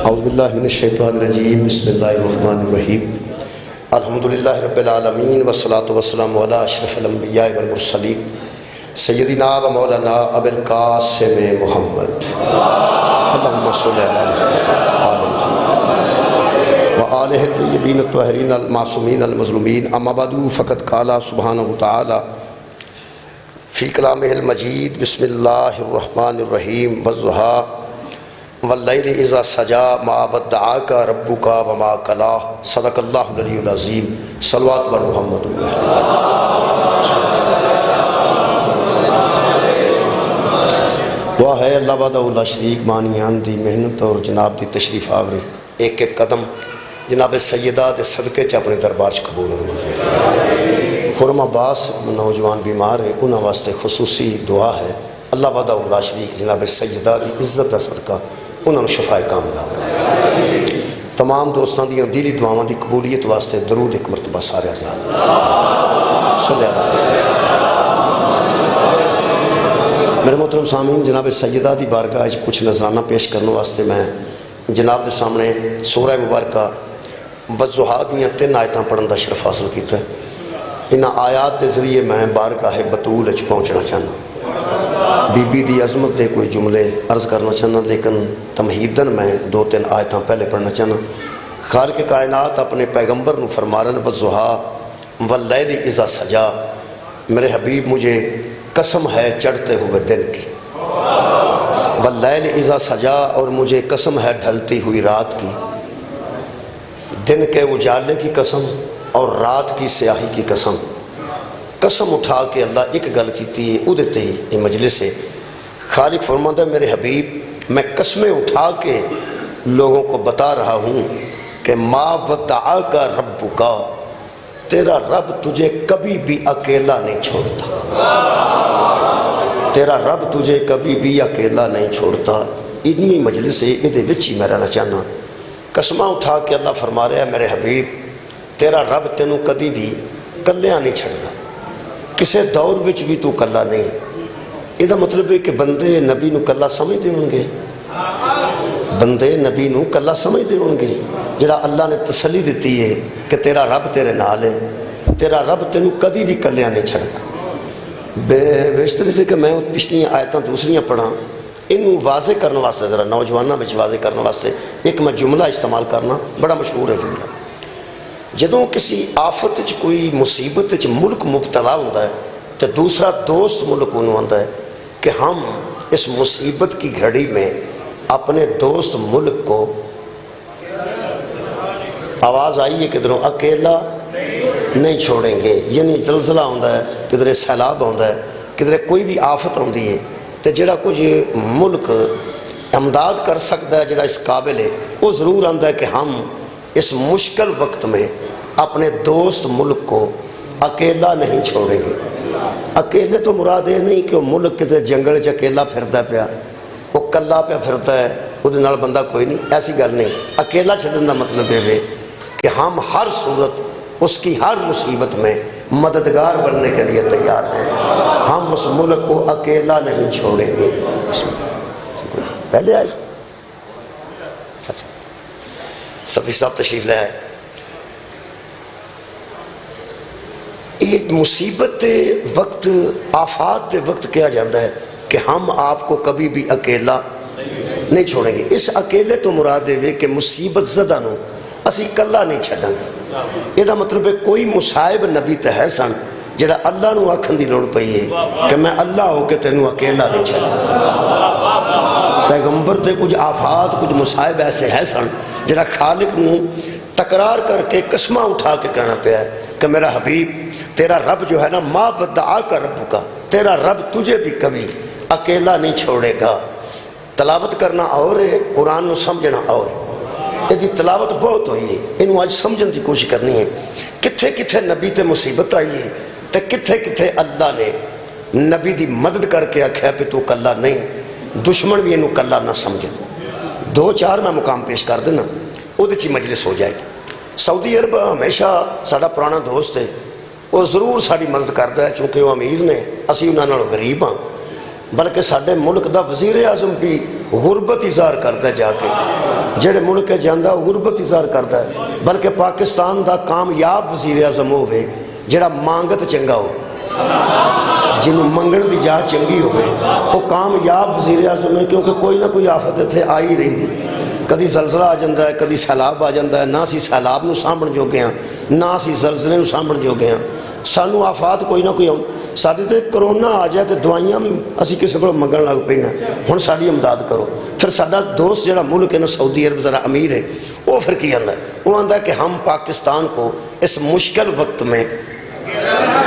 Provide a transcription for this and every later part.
اعوذ باللہ من الشیطان الرجیم بسم اللہ الرحمن الرحیم الحمدللہ رب العالمین والصلاة والسلام علی اشرف الانبیاء والمرسلین سیدنا و مولانا ابی القاسم محمد اللہم صلی علی محمد وآلہ الطیبین الطاہرین المعصومین المظلومین اما بعد فقد قال سبحانہ تعالی فی کلامہ المجید بسم اللہ الرحمن الرحیم والضحیٰ واللیل اذا سجا ما ودعاک ربک وما قلی صدق اللہ العلی العظیم صلوات بر محمد دعا ہے اللہ وحدہ لا شریک مانیان دی محنت اور جناب دی تشریف آوری ایک ایک قدم جناب سیدہ دے صدقے چ اپنے دربار چ قبول ہو خرم عباس نوجوان بیمار ہیں انہاں واسطے خصوصی دعا ہے اللہ وحدہ لا شریک جناب سیدہ دی عزت دا صدقہ انہوں نے شفاء کاملہ ہو رہا ہے تمام دوستان دیاں دلی دعاواں دی قبولیت واسطے درود ایک مرتبہ سارے حضرات صلی اللہ علیہ میرے محترم سامعین جناب سیدہ دی بارگاہ کچھ نذرانہ پیش کرنے واسطے میں جناب دے سامنے سورہ مبارکہ والضحیٰ دیاں 3 آیتاں پڑھن دا شرف حاصل کیتا ہے ان آیات دے ذریعے میں بارگاہ بطول اچ پہنچنا چاہنا بی بی دی عظمت دے کوئی جملے عرض کرنا چاہنا لیکن تمہیدن میں 2-3 آیتاں پہلے پڑھنا چاہنا خالق کائنات اپنے پیغمبر نو فرمارن والضحیٰ واللیل اذا سجا میرے حبیب مجھے قسم ہے چڑھتے ہوئے دن کی واللیل اذا سجا اور مجھے قسم ہے ڈھلتی ہوئی رات کی دن کے اجالے کی قسم اور رات کی سیاہی کی قسم اٹھا کے اللہ ایک گل کیتی ہے او دیتے ہی یہ مجلس ہے خالق فرماتا ہے میرے حبیب میں قسمیں اٹھا کے لوگوں کو بتا رہا ہوں کہ ما ودعاک ربک تیرا رب تجھے کبھی بھی اکیلا نہیں چھوڑتا تیرا رب تجھے کبھی بھی اکیلا نہیں چھوڑتا اتنی مجلس ہے ادھے وچی میں رہنا چاہنا قسمہ اٹھا کے اللہ فرما رہا ہے میرے حبیب تیرا رب تینوں کدی بھی کلیاں نہیں چھڑنا کسے دور وچ بھی تو کلا نہیں یہ مطلب ہے کہ بندے نبی نو کلا سمجھ دے ہوں گے بندے نبی نو کلا سمجھ دے ہوں گے جڑا اللہ نے تسلی دیتی ہے کہ تیرا رب تیرے نال ہے تیرا رب تینوں کدی بھی کلیاں نہیں چھڑتا بیشتر سے کہ میں پچھلی آیتاں دوسریاں پڑھا انہوں واضح کرنے واسطے ذرا نوجوانہ میں واضح کرنے واسطے ایک میں جملہ استعمال کرنا بڑا مشہور ہے جملہ جدوں کسی آفت چ کوئی مصیبت چ ملک مبتلا ہوتا ہے تو دوسرا دوست ملک انہوں آتا ہے کہ ہم اس مصیبت کی گھڑی میں اپنے دوست ملک کو آواز آئی ہے کدھروں اکیلا نہیں چھوڑیں گے یعنی زلزلہ ہوتا ہے کدھر سیلاب ہوتا ہے کدھر کوئی بھی آفت ہوتی ہے تو جڑا کچھ ملک امداد کر سکتا ہے جڑا اس قابل ہے وہ ضرور آتا ہے کہ ہم اس مشکل وقت میں اپنے دوست ملک کو اکیلا نہیں چھوڑیں گے اکیلے تو مراد ہے نہیں کہ وہ ملک کتے جنگل چ اکیلا پھرتا پیا وہ کلا پیا پھرتا ہے وہ نال بندہ کوئی نہیں ایسی گل نہیں اکیلا چھڈن دا مطلب ہے کہ ہم ہر صورت اس کی ہر مصیبت میں مددگار بننے کے لیے تیار ہیں ہم اس ملک کو اکیلا نہیں چھوڑیں گے پہلے آئے صفی صاحب تشریف لے آئے یہ مصیبت وقت آفات وقت کیا جاتا ہے کہ ہم آپ کو کبھی بھی اکیلا نہیں چھوڑیں گے اس اکیلے تو مراد ہے کہ مصیبت زدہ نو اسی کلا نہیں چھڑیں گے یہ مطلب ہے کوئی مصائب نبی تے ہے سن جڑا اللہ نو آکھن دی لوڑ پئی ہے کہ میں اللہ ہو کے تینوں اکیلا نہیں چھڑا پیغمبر تے کچھ آفات کچھ مصائب ایسے ہے سن جڑا خالق نو تقرار کر کے قسمہ اٹھا کے کہنا پیا ہے کہ میرا حبیب تیرا رب جو ہے نا ما ودعاک ربک تیرا رب تجھے بھی کبھی اکیلا نہیں چھوڑے گا تلاوت کرنا اور ہے قرآن نو سمجھنا اور ہے یہ تلاوت بہت ہوئی ہے انہوں آج سمجھن دی کوشش کرنی ہے کتھے کتھے نبی تے مصیبت آئی ہے تے کتھے کتھے اللہ نے نبی دی مدد کر کے آکھیا پہ تو کلا نہیں دشمن بھی انہوں کلا نہ سمجھے 2-4 میں مقام پیش کر دینا وہ دیچی مجلس ہو جائے گی سعودی عرب ہمیشہ ساڑا پرانا دوست ہے وہ ضرور ساڑی مدد کرتا ہے چونکہ وہ امیر نے اسی انہوں نے غریب ہاں بلکہ ساڑے ملک دا وزیر اعظم بھی غربت اظہار کرتا ہے جا کے جڑے ملک جاندہ غربت اظہار کرتا ہے بلکہ پاکستان دا کامیاب وزیر اعظم ہوئے جڑا مانگت چنگا ہو جنہوں منگن دی جا چنگی ہوئے وہ کامیاب وزیر اعظم ہے کیونکہ کوئی نہ کوئی آفت تھے آئی رہی تھی کدی زلزلہ آ جاندہ ہے کدی سیلاب آ جاندہ ہے نہ سی سیلاب نو سامبن جو گیا نہ سی زلزلے نو سامبن جو گیا سانو آفات کوئی نہ کوئی ساڑھے تے کرونا آ جائے تے دوائیاں بھی اسی کسی کو منگن لگ پینا ہن ساڑھی امداد کرو پھر ساڑھا دوست جڑا ملک ہے نا سعودی عرب ذرا امیر ہے وہ پھر کی آندہ ہے وہ آندہ ہے کہ ہم پاکستان کو اس مشکل وقت میں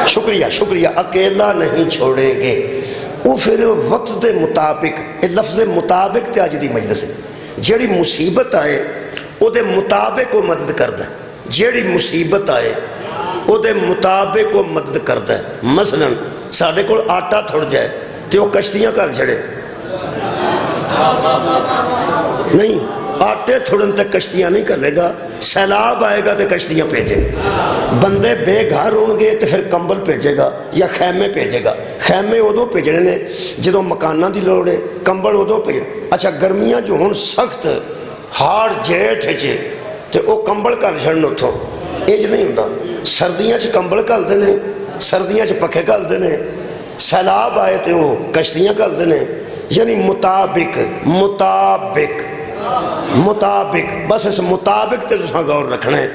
شکریہ اکیلا نہیں چھوڑیں گے وہ پھر وقت دے مطابق لفظ مطابق تے آج دی مجلس ہے جیڑی مصیبت آئے او دے مطابق وہ مدد کردہ ہے جیڑی مصیبت آئے او دے مطابق وہ مدد کردہ ہے مثلا ساڑھے کو آٹا تھوڑ جائے تو وہ کشتیاں کر جڑے نہیں آٹے تھوڑن تک کشتیاں نہیں کر لے گا سیلاب آئے گا تو کشتیاں بھیجے بندے بے گھر ہونگے تو پھر کمبل بھیجے گا یا خیمے بھیجے گا خیمے ادو بھیجنے نے جدوں مکانہ دی لوڑے کمبل ادو بھیجنے اچھا گرمیاں جو ہون سخت ہار جیٹھ چھے تو وہ کمبل کر جھڑن اتھوں ایج نہیں ہوتا سردیاں چھ کمبل کر دینے سردیاں چھ پکھے کر دینے سیلاب آئے تو وہ کشتیاں کر دینے یعنی مطابق بس اس مطابق تے تساں غور رکھنا ہے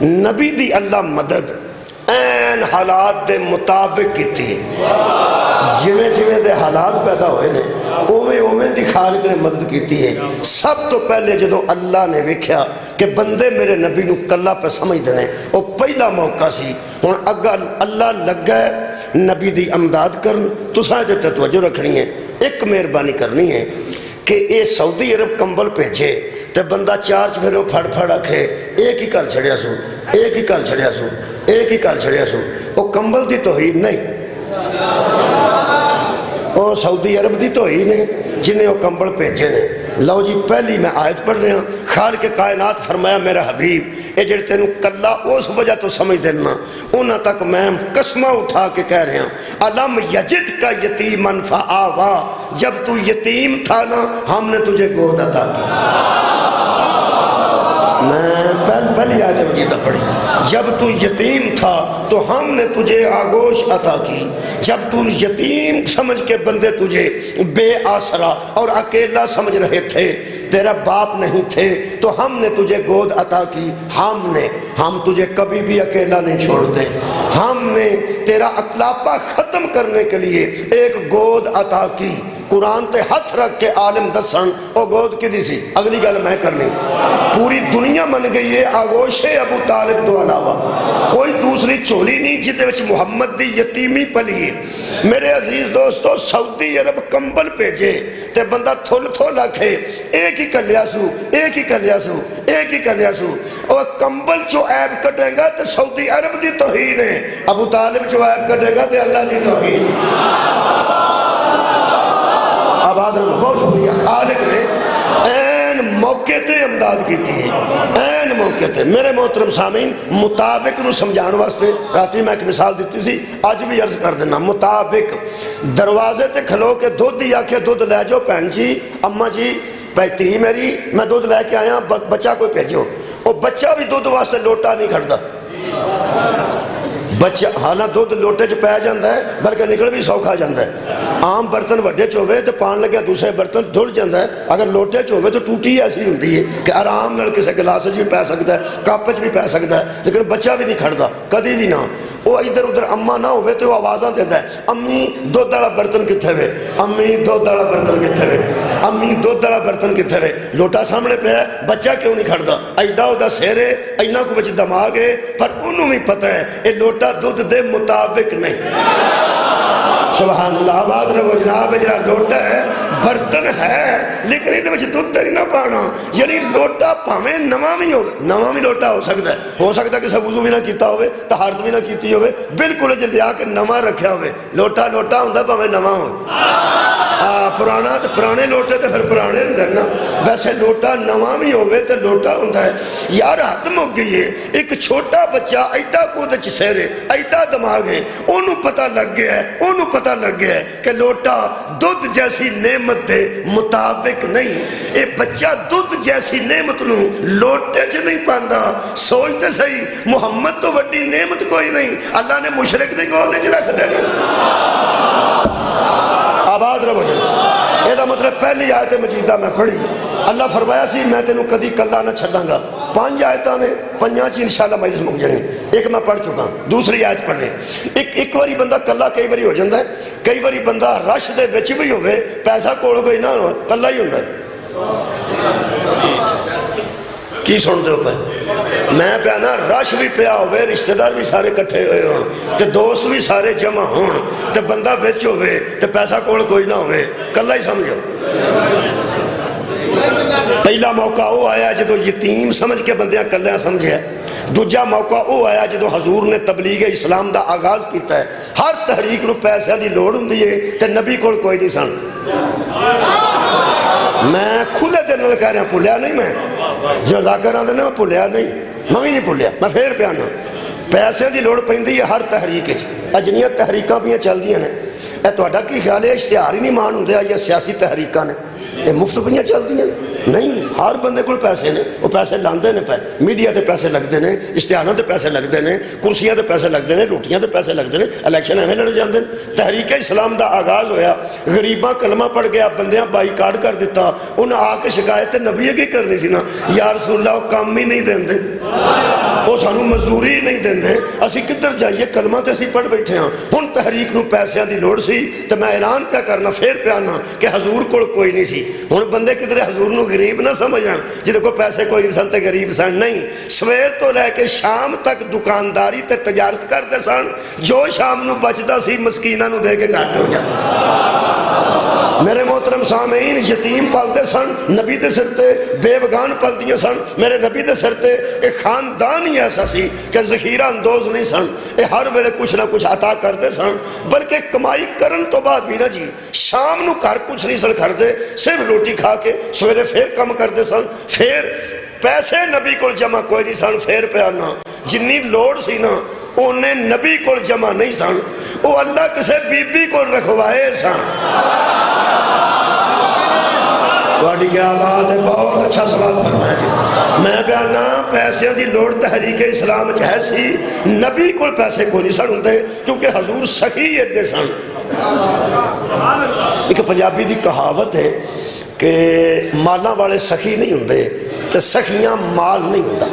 نبی دی اللہ مدد این حالات دے مطابق کی تھی جویں دے حالات پیدا ہوئے نے اویں دی خالق نے مدد کی تھی ہے سب تو پہلے جدو اللہ نے ویکھیا کہ بندے میرے نبی نو کلا پہ سمجھ دینے وہ پہلا موقع سی ہن اگر اللہ لگ گئے نبی دی امداد کرن تساں دے توجہ رکھنی ہے ایک مہربانی کرنی ہے کہ اے سعودی عرب کمبل بھیجے تے بندہ چار چفیروں پھڑ رکھے ایک ہی کل چھڑیا سو وہ کمبل دی توہین نہیں وہ سعودی عرب دی توہین ہے جنہیں وہ کمبل بھیجے نے لو جی پہلی میں آیت پڑھ رہے ہیں خالق کائنات فرمایا میرا حبیب اے جڑے تینوں کلا اس وجہ تو سمجھ دینا انہاں تک میں قسمہ اٹھا کے کہہ رہے ہیں علم یجد کا یتیمن فآوا جب تو یتیم تھا نا ہم نے تجھے گود عطا کی میں پہلی آیت مجیدہ پڑھی جب تو یتیم تھا تو ہم نے تجھے آگوش عطا کی جب تو یتیم سمجھ کے بندے تجھے بے آسرا اور اکیلا سمجھ رہے تھے تیرا باپ نہیں تھے تو ہم نے تجھے گود عطا کی ہم تجھے کبھی بھی اکیلا نہیں چھوڑتے ہم نے تیرا اطلاپا ختم کرنے کے لیے ایک گود عطا کی قرآن تے ہاتھ رکھ کے عالم دسن او گود کی دی سی اگلی گل میں کرنی پوری دنیا من گئی ہے آگوش ابو طالب دو علاوہ کوئی دوسری چولی نہیں جتے وچ محمد دی یتیمی پلی ہے میرے عزیز دوستو سعودی عرب کمبل بھیجے تے بندہ تھول آکھے ایک ہی کلیا سو اور کمبل جو عیب کٹے گا تے سعودی عرب دی توہین ہے ابو طالب جو عیب کٹے گا تے اللہ دی توہین آباد رہا بہت شکریہ خالق نے این موقع تے امداد کی تھی این موقع تے میرے محترم سامعین مطابق نو سمجھان واسطے راتی میں ایک مثال دیتی سی آج بھی عرض کر دینا مطابق دروازے تے کھلو کے دودھ دیا کہ دودھ لے جو پہن جی اماں جی پیتی میری میں دودھ لے کے آیا بچہ کوئی بھیجو وہ بچہ بھی دودھ واسطے لوٹا نہیں کھڑتا بچہ حالہ دودھ لوٹے چ پہ جاندہ ہے بلکہ نکل بھی سوکھا جاندہ ہے عام برتن وڈے چوہے تو پان لگیا دوسرے برتن دھل جاندہ ہے اگر لوٹے چوہے تو ٹوٹی ایسی ہوندی ہے کہ آرام نال کسے گلاس بھی پہ سکتا ہے کپ بھی پہ سکتا ہے لیکن بچہ بھی نہیں کھڑتا کدی بھی نہ وہ ادھر ادھر اما نہ ہوئے تو وہ آوازاں دیتا ہے امی دودھ والا برتن کتھے ہوئے امی دودھ والا برتن کتھے ہوئے امی دودھ والا برتن کتھے ہوئے لوٹا سامنے پہ ہے بچہ کیوں نہیں کھڑتا ایڈا ہوتا سہرے اینا کو بچ دماغ ہے پر انہوں بھی پتہ ہے یہ لوٹا دودھ دے مطابق نہیں سبحان اللہ آباد رہو جناب جناب لوٹا ہے برتن ہے لیکن یہ وجہ دودھ دری نہ پانا یعنی لوٹا پاویں نواں بھی لوٹا ہو سکتا ہے کہ سب وضو بھی نہ کیتا ہوئے طہارت بھی نہ کیتی ہوئے بالکل جے لیا کے نواں رکھیا ہوئے لوٹا ہوندا پاویں نواں ہو پرانا تو پرانے لوٹے تو پھر پرانے نہیں کرنا ویسے لوٹا نواں بھی ہوئے تو لوٹا ہوندا ہے یار حد مک گئی ہے ایک چھوٹا بچہ ایڈا کود چ سہرے ایڈا دماغ ہے انہوں پتہ لگ گیا ہے کہ لوٹا دودھ جیسی نعمت دے مطابق مالک نہیں. اے بچہ دودھ جیسی نعمت نو لوٹے چ نہیں پاندا. سوچتے صحیح محمد تو وڈی نعمت کوئی نہیں. اللہ نے مشرک دی گود وچ رکھ دینی. آباد رہو جی. یہ مطلب پہلی آیت مجیدہ میں پڑھی. اللہ فرمایا سی میں تینوں کدی کلا نہ چھڈاں گا. 5 آیتاں نے 5 چ انشاءاللہ مجلس مک جانی. ایک میں پڑھ چکا, دوسری آیت پڑھ لیں. ایک واری بندہ کلا کئی باری ہو جاتا ہے, کئی باری بندہ رش دے وچ بھی ہوئے, پیسہ کول کوئی نہ ہو, کلا ہی ہوندا ہے. کی سن دے ہو پہ میں پہ نا رش بھی پیا ہوئے, رشتہ دار بھی سارے کٹھے ہوئے ہون, تے دوست بھی سارے جمع ہون, تے بندہ وچ ہوئے تے پیسہ کول کوئی نہ ہوئے, کلا ہی سمجھو. پہلا موقع وہ آیا جدو یتیم سمجھ کے بندیاں کلیاں سمجھے. دوجا موقع وہ آیا جدو حضور نے تبلیغ اسلام دا آغاز کیتا ہے. ہر تحریک نو پیسے دی لوڑ ہوندی ہے تے نبی کول کوئی نہیں سن. میں کھلے دل نال کہہ رہا, بھولیا نہیں میں. جو ذاکر آندے نے میں بھولیا نہیں, میں بھی نہیں بھولیا, میں پھر پیانا. پیسے دی لوڑ پیندی ہے ہر تحریک وچ. اجنیاں تحریکاں بھی چلدیاں نے. اے تہاڈا کی خیال ہے اشتہار ہی نہیں مان ہوندے یا سیاسی تحریکاں نے؟ یہ مفت پہ چلتی ہیں نہیں. ہر بندے کو پیسے نے, وہ پیسے لاندے نے پہ. میڈیا تے پیسے لگتے ہیں, اشتہاراں تے پیسے لگتے ہیں, کرسیاں تے پیسے لگتے ہیں, روٹیاں تے پیسے لگتے ہیں, الیکشن ایویں لڑے جاندے ہیں. تحریک اسلام دا آغاز ہویا, غریباں کلمہ پڑھ گیا, بندیاں بائیکاٹ کر دیتا. انہیں آ کے شکایت نبی کی کرنی سی نا, یا رسول اللہ وہ کام ہی نہیں دیندے, وہ سانو مزدوری نہیں دیندے, اسی کدھر جائیے, کلمہ تے اسی پڑھ بیٹھے ہاں. ہن تحریک نو پیسیاں دی لوڑ سی تے میں اعلان کیا کرنا پھر پیانا کہ حضور کول کوئی نہیں سی. ہن بندے کدھر حضور نو غریب نہ سمجھن جدے کو پیسے کوئی نہیں سن تے غریب سن. نہیں, سویر تو لے کے شام تک دکانداری تے تجارت کرتے سن. جو شام نو بچدا سی مسکیناں نو دے کے گھٹ ہو گیا. میرے محترم سامعین, یتیم پالتے سن نبی دے سر تے, بیوگان پالدیاں سن میرے نبی دے سر تے. ایک خاندان ہی ایسا سی کہ ذخیرہ اندوز نہیں سن, اے ہر ویلے کچھ نہ کچھ عطا کرتے سن. بلکہ کمائی کرن تو بعد بھی نا جی شام نو گھر کچھ نہیں سن کھڑتے, صرف روٹی کھا کے سویرے پھر کم کرتے سن. پھر پیسے نبی کو جمع کوئی نہیں سن. پھر پیانا جنی لوڑ سی نا انہیں نبی کو جمع نہیں سن, وہ اللہ کسے بی بی کو رکھوائے سن. تھوڑی کیا بات ہے, بہت اچھا سوال فرمایا جی. میں بیانا پیسے دی لوڑ تحریک اسلام ہے سی, نبی کو پیسے کو نہیں سن ہوندے کیونکہ حضور سخی ایڈے سن. ایک پنجابی دی کہاوت ہے کہ مالاں والے سخی نہیں ہوندے تے سخیاں مال نہیں ہوتا.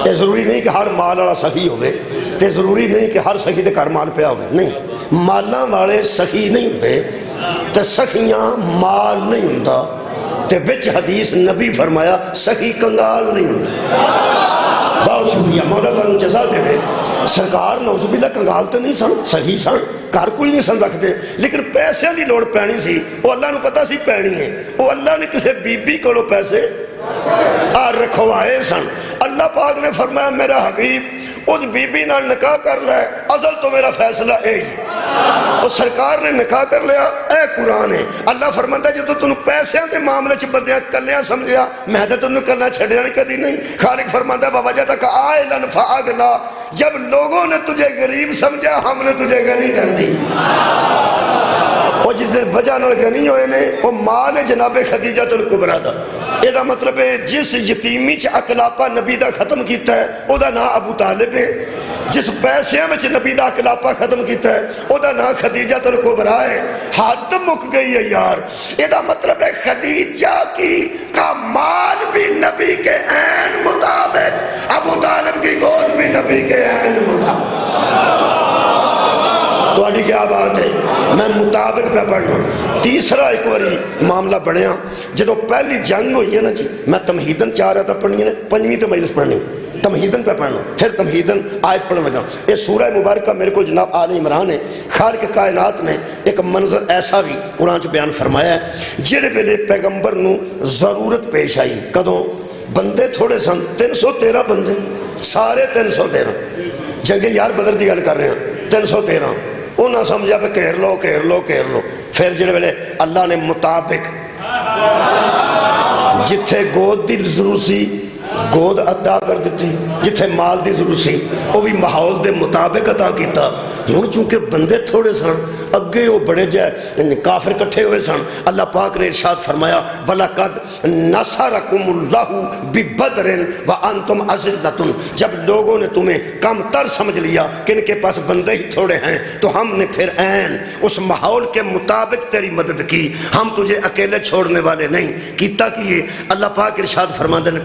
یہ ضروری نہیں کہ ہر مال والا سخی ہوئے, تے ضروری نہیں کہ ہر سخی دے گھر مال پیا ہوئے. نہیں, مالاں والے سخی نہیں ہوندے تے سخیاں مال نہیں ہوندا. تے وچ حدیث نبی فرمایا سخی کنگال نہیں ہوندا. بہت شکریہ, مولا تعالیٰ جزا دے میں. سرکار نعوذ باللہ کنگال تے نہیں سن, سخی سن, گھر کوئی نہیں سن رکھتے, لیکن پیسے دی لوڑ پینی سی. وہ اللہ نو پتا سی پینی ہے, وہ اللہ نے کسے بی بی کو پیسے رکھوائے سن. اللہ پاک نے فرمایا میرا حبیب اس بی بی نال نکاح کر لے, ازل تو میرا فیصلہ اے ہی. اور سرکار نے نکاح کر لیا. اے قرآن ہے, اللہ فرماتا ہے جب تو پیسے دے معاملے چ بندیاں کلیاں سمجھیا, میں تے تینوں کلیاں چھڈیا نہیں کدی نہیں. خالق فرماتا ہے بوجھدک عائلا فاغنی, جب لوگوں نے تجھے غریب سمجھا ہم نے تجھے غنی کر دی. اور جس وجہ نال غنی ہوئے نے وہ مال جناب خدیجہ الکبریٰ دا. یہ دا مطلب ہے جس یتیمی چ اکلاپا نبی دا ختم کیتا ہے او دا نام ابو طالب ہے, جس پیسے میں نبی دا اکلاپا ختم کیتا ہے او دا نام خدیجہ الکبریٰ ہے. حد مک گئی ہے یار. یہ دا مطلب ہے خدیجہ کی کا مال بھی نبی کے عین مطابق, ابو طالب کی گود بھی نبی کے عین مطابق. تو آڈی کیا بات ہے, میں مطابق پہ پڑھنا. تیسرا ایک واری معاملہ بڑھیا جدو پہلی جنگ ہوئی ہے نا جی, میں تمہیدن چاہ رہا تھا پڑھنی ہے, 5ویں تے مجلس پڑھنی, تمہیدن پہ پڑھنا. پھر تمہیدن آیت پڑھنے لگا. یہ سورہ مبارکہ میرے کو جناب آل عمران ہے. خالق کائنات نے ایک منظر ایسا بھی قرآن چ بیان فرمایا ہے جڑے ویلے پیغمبر نو ضرورت پیش آئی. کدوں بندے تھوڑے سن, 313 بندے, سارے 313. جنگ یار بدر دی گل کر رہے ہیں, 313. انہاں سمجھا پہ کہر لو کہر لو کہر لو. پھر جڑے ویلے اللہ نے مطابق جتھے گود دی ضرورت سی گود عطا کر دیتی, جتھے مال دی ضرورت سی وہ بھی ماحول دے مطابق عطا کیتا. ہن چونکہ بندے تھوڑے سن اگے وہ بڑے جائے کافر کٹھے ہوئے سن. اللہ پاک نے ارشاد فرمایا وَلَقَدْ نَصَرَكُمُ اللَّهُ بِبَدْرٍ وَأَنْتُمْ أَذِلَّةٌ. جب لوگوں نے تمہیں کم تر سمجھ لیا کہ ان کے پاس بندے ہی تھوڑے ہیں تو ہم نے پھر عین اس ماحول کے مطابق تیری مدد کی. ہم تجھے اکیلے چھوڑنے والے نہیں. کیتا کیے اللہ پاک ارشاد فرماتے ہیں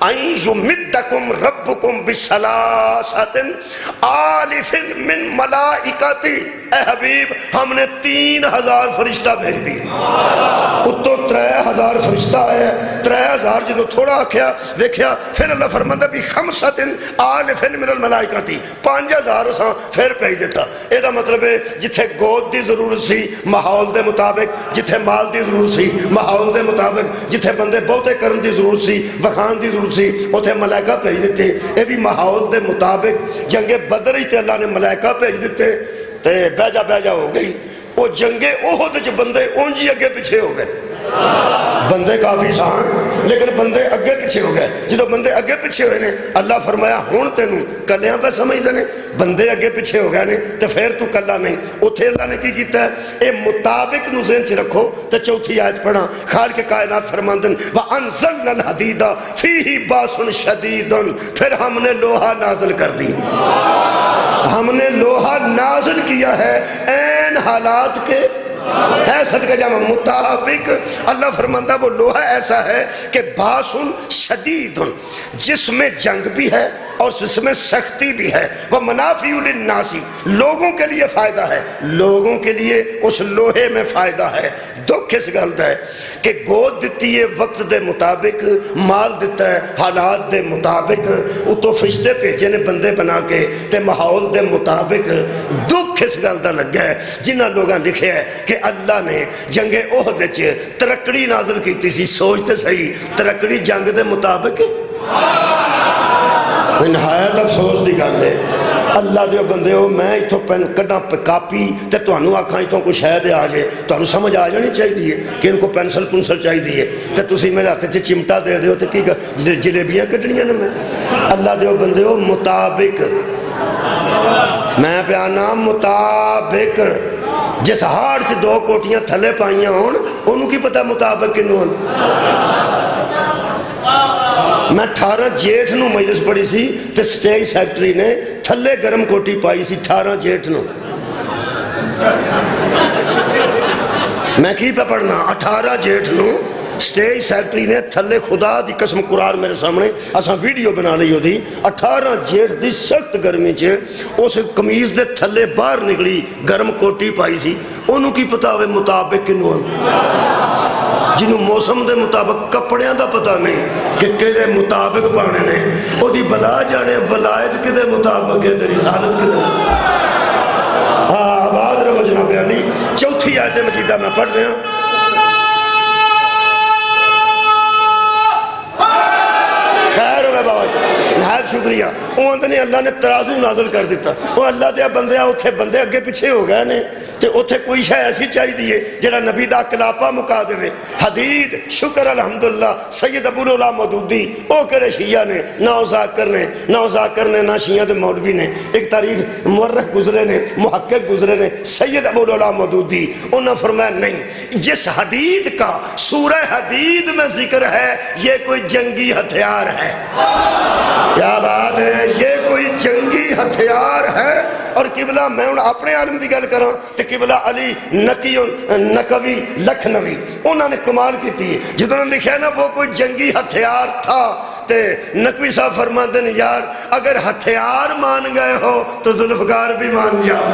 أَن يُمِدَّكُمْ رَبُّكُمْ بِثَلَاثَةٍ آلِفٍ مِّن مَلَائِكَتِهِ. اے حبیب ہم نے 3000 فرشتہ بھیج دیے. اتو 3000 فرشتہ ہے. 3000 جدو تھوڑا آکھیا دیکھیا پھر اللہ فرماتا بھی خمسۃ آلف من الملائکہ 5000 سا پھر بھیج دیتا. یہ مطلب ہے جتھے گود دی ضرورت سی ماحول دے مطابق, جتھے مال دی ضرورت سی ماحول دے مطابق, جتھے بندے بہتے کرن دی ضرورت سی وکھان دی ضرورت سی اتھے ملائکہ بھیج دیتے. یہ بھی ماحول دے مطابق جنگ بدر ہی تے اللہ نے ملائکہ بھیج دیتے تے بیجا ہو گئی. وہ جنگ احد وچ بندے اونجی اگے پیچھے ہو گئے. بندے کافی سان لیکن بندے اگے پیچھے ہو گئے. جدو بندے اگے پیچھے ہوئے نے اللہ فرمایا ہون تینوں کلیاں پہ سمجھ دے. بندے اگے پیچھے ہو گئے نے تو پھر تو کلا نہیں. اتھے اللہ نے کی کیتا ہے اے مطابق نو ذہن چ رکھو. تو چوتھی آیت پڑھا خالق کائنات فرماندے وَأَنزَلْنَا الْحَدِيدَ فِيهِ بَأْسٌ شَدِيدٌ. پھر ہم نے لوہا نازل کر دی. ہم نے لوہا نازل کیا ہے این حالات کے ہے صدقہ جامع مطابق. اللہ فرماندہ وہ لوہا ایسا ہے کہ باسن شدید جس میں جنگ بھی ہے اور اس میں سختی بھی ہے. وہ منافع للناس لوگوں کے لیے فائدہ ہے. لوگوں کے لیے اس لوہے میں فائدہ ہے. دکھ اس گل ہے کہ گود دیتی ہے وقت دے مطابق, مال دیتا ہے حالات دے مطابق. اتو فرشتے بھیجے نے بندے بنا کے تے ماحول دے مطابق. دکھ اس گل دا لگا ہے جنہ لوگاں لکھے ہے کہ اللہ نے جنگ احد وچ ترکڑی نازل کیتی سی. سوچتے صحیح ترکڑی جنگ دے مطابق نہایت افسوس دی گل ہے. اللہ دے بندے ہو میں اتھوں پین کڈا کاپی تے تانوں آکھاں اتھوں کوئی شاید آ جائے تانوں سمجھ آ جانی چاہیے کہ ان کو پینسل پنسل چاہیے تے تسی میرے ہاتھ چ چمٹا دے دیو تے کی جلیبیاں کڈنیاں نے. میں اللہ دے بندے ہو مطابق میں پیانا مطابق. جس ہاڑ چ 2 کوٹیاں تھلے پائیاں ہون انہوں کی پتہ مطابق کنوں ہون. میں 18 جیٹھ نو مجلس پڑھی سی تے سٹیج سیکٹری نے تھلے گرم کوٹی پائی سی 18 جیٹھ نو. میں کی پہ پڑھنا 18 جیٹھ نو سٹیج سیکٹری نے تھلے خدا دی قسم قرار میرے سامنے اساں ویڈیو بنا لئی ہو دی 18 جیٹھ دی سخت گرمی چے اس قمیض دے تھلے باہر نکلی گرم کوٹی پائی سی. انہوں کی پتہ ہوئے مطابق کنوں جنہوں موسم دے مطابق کپڑیاں دا پتہ نہیں کہ کدے مطابق پانے نے. او دی بلا جانے ولایت کدے مطابق ہے تیری سالت کدے. آباد رہو جناب علی. چوتھی آیت مجیدہ میں پڑھ رہا ہوں. خیر ہوئے بابا نہایت شکریہ. وہ اندھنے اللہ نے ترازو نازل کر دیتا. وہ اللہ دیا بندے اتھے بندے اگے پیچھے ہو گئے نے تے اتھے کوئی شاہ ایسی چاہی دیئے جڑا نبی دا کلاپا مکا دے. حدید شکر الحمدللہ سید ابو العلا مودودی او کرے شیعہ نے نہ ذاکر نے نہ شیعہ دے مولوی نے. ایک تاریخ مورخ گزرے نے محقق گزرے نے سید ابو العلا مودودی انہوں نے فرمایا نہیں جس حدید کا سورہ حدید میں ذکر ہے یہ کوئی جنگی ہتھیار ہے. کیا بات ہے یہ کوئی جنگی ہتھیار ہے. اور قبلہ میں اپنے عالم دی گل کراں تے قبلہ علی نقوی لکھنوی انہوں نے کمال کی تھی جدوں نے لکھا نا وہ کوئی جنگی ہتھیار تھا. تے نقوی صاحب فرماتے ہیں یار اگر ہتھیار مان گئے ہو تو ذوالفقار بھی مان جاؤ.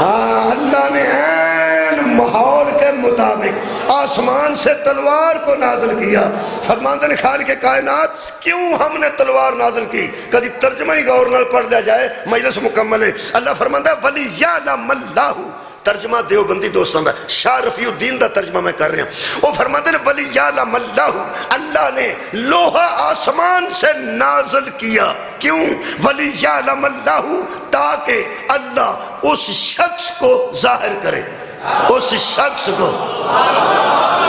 ہاں اللہ نے این ماحول کے مطابق آسمان سے تلوار کو نازل کیا. فرماتے ہیں خالق کائنات کیوں ہم نے تلوار نازل کی. کدی ترجمہ ہی غور نال پڑھ لیا جائے مجلس مکمل ہے. اللہ فرماتا ہے وَلِيَعْلَمَ اللَّهُ ترجمہ دیوبندی دوستان دا شاہ رفیع الدین دا ترجمہ میں کر رہا ہوں. وہ فرماتے ہیں وَلِيَعْلَمَ اللَّهُ اللہ نے لوہا آسمان سے نازل کیا. کیوں؟ وَلِيَعْلَمَ اللَّهُ تاکہ اللہ اس شخص کو ظاہر کرے. اس شخص کو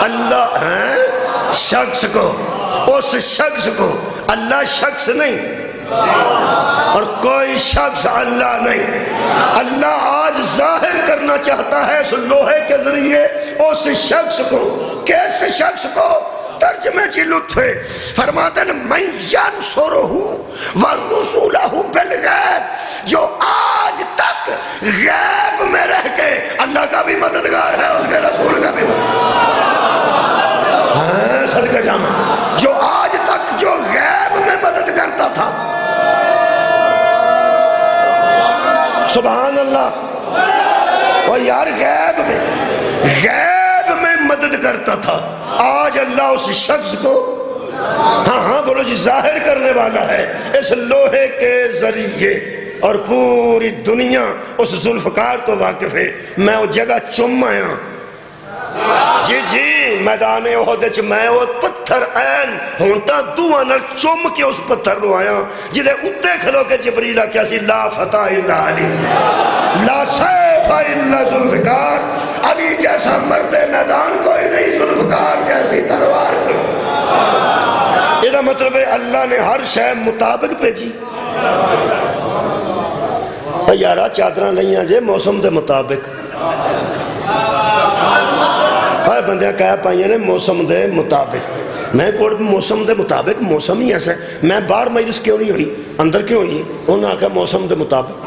اللہ شخص کو اس شخص کو اللہ شخص نہیں اور کوئی شخص اللہ نہیں۔ اللہ آج ظاہر کرنا چاہتا ہے اس لوہے کے ذریعے اس شخص کو، کیسے شخص کو؟ ترجمے کی لطف ہے، فرماتے ہیں من ینصرہ ورسولہ بالغیب، جو آج تک غیب میں رہ کے اللہ کا بھی مددگار ہے، اس کے رسول کا بھی صدقہ جامع، جو آج تک جو غیب میں مدد کرتا تھا، سبحان اللہ، وہ یار غیب میں مدد کرتا تھا، آج اللہ اس شخص کو ہاں بولو جی ظاہر کرنے والا ہے اس لوہے کے ذریعے، اور پوری دنیا اس ذوالفقار تو واقف ہے۔ میں وہ جگہ چم آیا، جی میدان احد وچ میں وہ پتھر این ہونٹا دعا نال چم کے اس پتھر نو آیا جدے اتے کھلو کے جبریل آکھیا سی لا فتح الا علی، لا سیف الا ذوالفقار، علی جیسا مرد میدان کوئی نہیں، ذوالفقار جیسی تلوار کوئی۔ یہ مطلب ہے اللہ نے ہر شے مطابق بھیجی۔ یارا چادرہ نہیں آجے موسم دے مطابق، بندیاں کہا پائیاں نے موسم دے مطابق، میں کوڑ موسم دے مطابق، موسم ہی ایسا ہے، میں باہر مجلس کیوں نہیں ہوئی، اندر کیوں ہوئی؟ انہوں نے کہا موسم دے مطابق،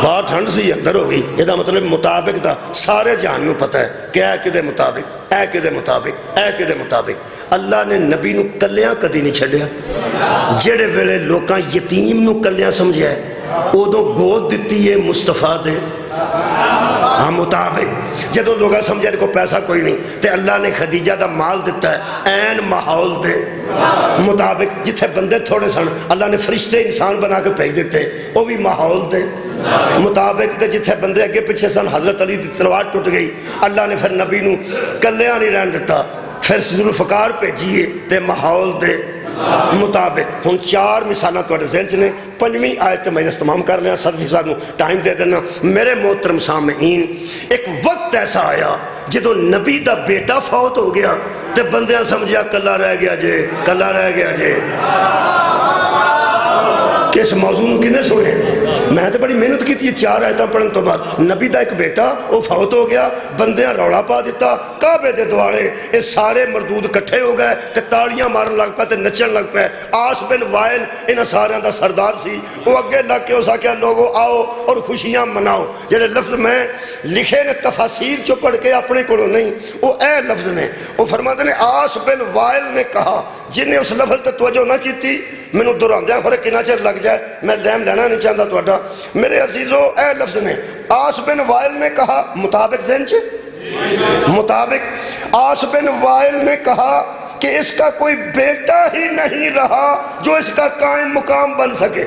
باہر ٹھنڈ سی اندر ہو گئی، یہ مطلب مطابق دا سارے جہان میں پتہ ہے کہ اے کدے مطابق، اے کدے مطابق، اے کدے مطابق۔ اللہ نے نبی نو کلیاں کدی نہیں چھڑیا، جڑے ویلے لوکاں یتیم نو کلیاں سمجھیا ہے ادو گود دیتی ہے مصطفیٰ دے ہاں مطابق، جدو لوگا سمجھے کو پیسہ کوئی نہیں تے اللہ نے خدیجہ دا مال دیتا ہے این ماحول دے مطابق، جتھے بندے تھوڑے سن اللہ نے فرشتے انسان بنا کے بھیج دیتے وہ بھی ماحول دے مطابق، تے جتھے بندے اگے پیچھے سن حضرت علی دی تلوار ٹوٹ گئی، اللہ نے پھر نبی نو کلیاں نہیں رہن دیتا، پھر ذوالفقار بھیجیے تے ماحول دے مطابق۔ ہن چار مثالہ توڑے ذہن چنے، پنجویں آیت میں استمام کر لیا، 7 ٹائم دے دینا۔ میرے محترم سامعین، ایک وقت ایسا آیا جدو نبی دا بیٹا فوت ہو گیا تے بندیاں سمجھیا کلا رہ گیا جے، کلا رہ گیا جے۔ کس موضوع کی نے سنے؟ میں تو بڑی محنت کی تھی 4 آیتاں پڑھن تو بعد، نبی دا ایک بیٹا وہ فوت ہو گیا، بندیاں روڑا پا دیتا، کعبے دے دوارے یہ سارے مردود کٹھے ہو گئے تے تاڑیاں مارن لگ پائے تے نچن لگ پائے۔ آس بن وائل انہاں سارے دا سردار سی، وہ اگے لگ کے اسا کیا لوگو آؤ اور خوشیاں مناؤ، جڑے لفظ میں لکھے نے تفاسیر چو پڑھ کے اپنے کڑو نہیں، وہ اے لفظ نے، وہ فرماتے نے آس بن وائل نے کہا، جن نے اس لفظ تے توجہ نہ کی تھی، میں نے دوران دیا فرق کنا چر لگ جائے، میں لیم لینا نہیں چاہتا تو اٹھا میرے عزیزو، اے لفظ نے آس بن وائل نے کہا، مطابق ذہن چھے مطابق، آس بن وائل نے کہا کہ اس کا کوئی بیٹا ہی نہیں رہا جو اس کا قائم مقام بن سکے۔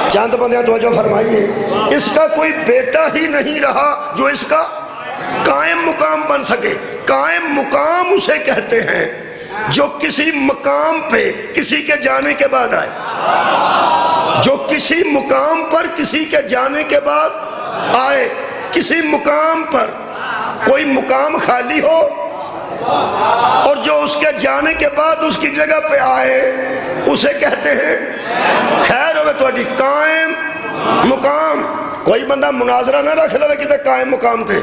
چاند بندیاں توجہ فرمائیے، اس کا کوئی بیٹا ہی نہیں رہا جو اس کا قائم مقام بن سکے۔ قائم مقام اسے کہتے ہیں جو کسی مقام پہ کسی کے جانے کے بعد آئے، جو کسی مقام پر کسی کے جانے کے بعد آئے، کسی مقام پر کوئی مقام خالی ہو اور جو اس کے جانے کے بعد اس کی جگہ پہ آئے اسے کہتے ہیں خیر ہوئے تو قائم مقام۔ کوئی بندہ مناظرہ نہ رکھ لوے کہ قائم مقام تھے،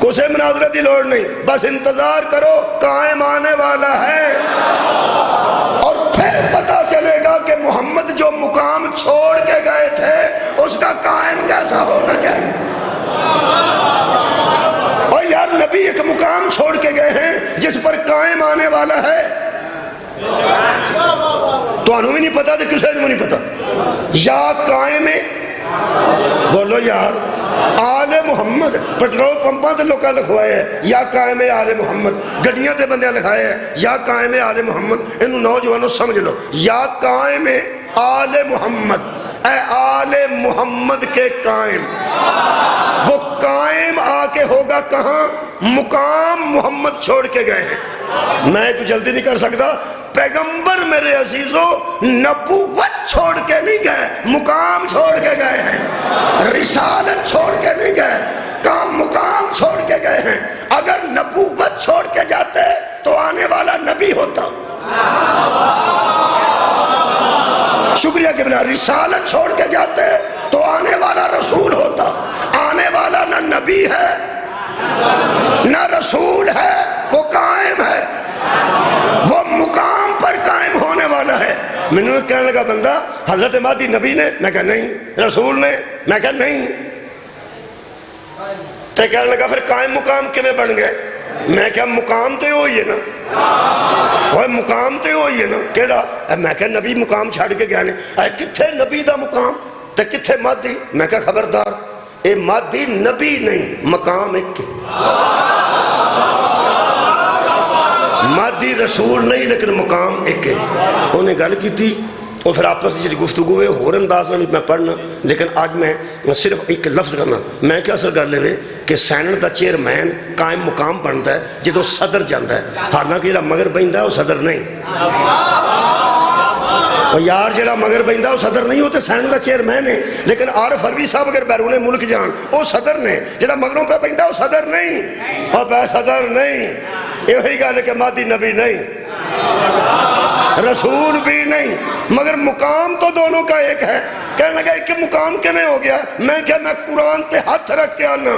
کسے مناظرہ دی لوڑ نہیں، بس انتظار کرو قائم آنے والا ہے، اور پھر پتا چلے گا کہ محمد جو مقام چھوڑ کے گئے تھے اس کا قائم کیسا ہونا چاہیے۔ اور یار نبی ایک مقام چھوڑ کے گئے ہیں جس پر قائم آنے والا ہے، تو انہوں بھی نہیں پتا تو کسے نہیں پتا۔ یا قائم بولو یار آل محمد، پٹرول پمپاں تے لوکاں لکھوائے ہیں یا قائم آل محمد، گڈیاں تے بندیاں لکھائے ہیں یا قائم آل محمد۔ انہوں نوجوانوں سمجھ لو، یا قائم آل محمد، اے آل محمد کے قائم، وہ قائم آ کے ہوگا کہاں؟ مقام محمد چھوڑ کے گئے ہیں۔ میں تو جلدی نہیں کر سکتا، پیغمبر میرے عزیزو نبوت چھوڑ کے نہیں گئے، مقام چھوڑ کے گئے ہیں، رسالت چھوڑ کے نہیں گئے، کام مقام چھوڑ کے گئے ہیں۔ اگر نبوت چھوڑ کے جاتے تو آنے والا نبی ہوتا۔ رسالت چھوڑ کے جاتے تو آنے والا رسول ہوتا. آنے والا نہ نبی ہے نہ رسول ہے، وہ قائم ہے، وہ مقام پر قائم ہونے والا ہے. میں نے کہنے لگا بندہ حضرت مہدی نبی نے؟ میں کہا نہیں. رسول نے؟ میں کہا نہیں. تو کہنے لگا پھر قائم مقام کیویں بن گئے؟ میں کہا مقام تو ہوئی ہے نا، وہ مقام تو ہوئی ہے نا. کیڑا؟ میں کہا نبی مقام چھڑ کے گیا نے. کتھے نبی دا مقام تے کتھے مہدی؟ میں کہا خبردار، اے مہدی نبی نہیں، مقام ایک ہے. مہدی رسول نہیں لیکن مقام ایک ہے. انہیں گل کی تھی اور پھر آپس جی گفتگو ہے ہور انداز میں پڑھنا، لیکن آج میں صرف ایک لفظ کرنا. میں کیا اصل گل ہے کہ سینٹ دا چیئرمین قائم مقام بنتا ہے جدو صدر جاندہ ہے، حالانکہ جڑا مگر بہندہ ہے وہ صدر نہیں. اور یار جڑا مگر بہندہ وہ صدر نہیں ہوتے، سینٹ دا چیئرمین ہے. لیکن عارف علوی صاحب اگر بیرون ملک جان وہ صدر نے، جڑا مگروں پہ بہندہ وہ صدر نہیں، اور بے صدر نہیں. یہ وہی گل ہے کہ مہدی نبی نہیں، رسول بھی نہیں، مگر مقام تو دونوں کا ایک ہے. کہنے لگا کہ مقام کیویں ہو گیا؟ میں کہ میں قرآن تے ہاتھ رکھ کے آنا،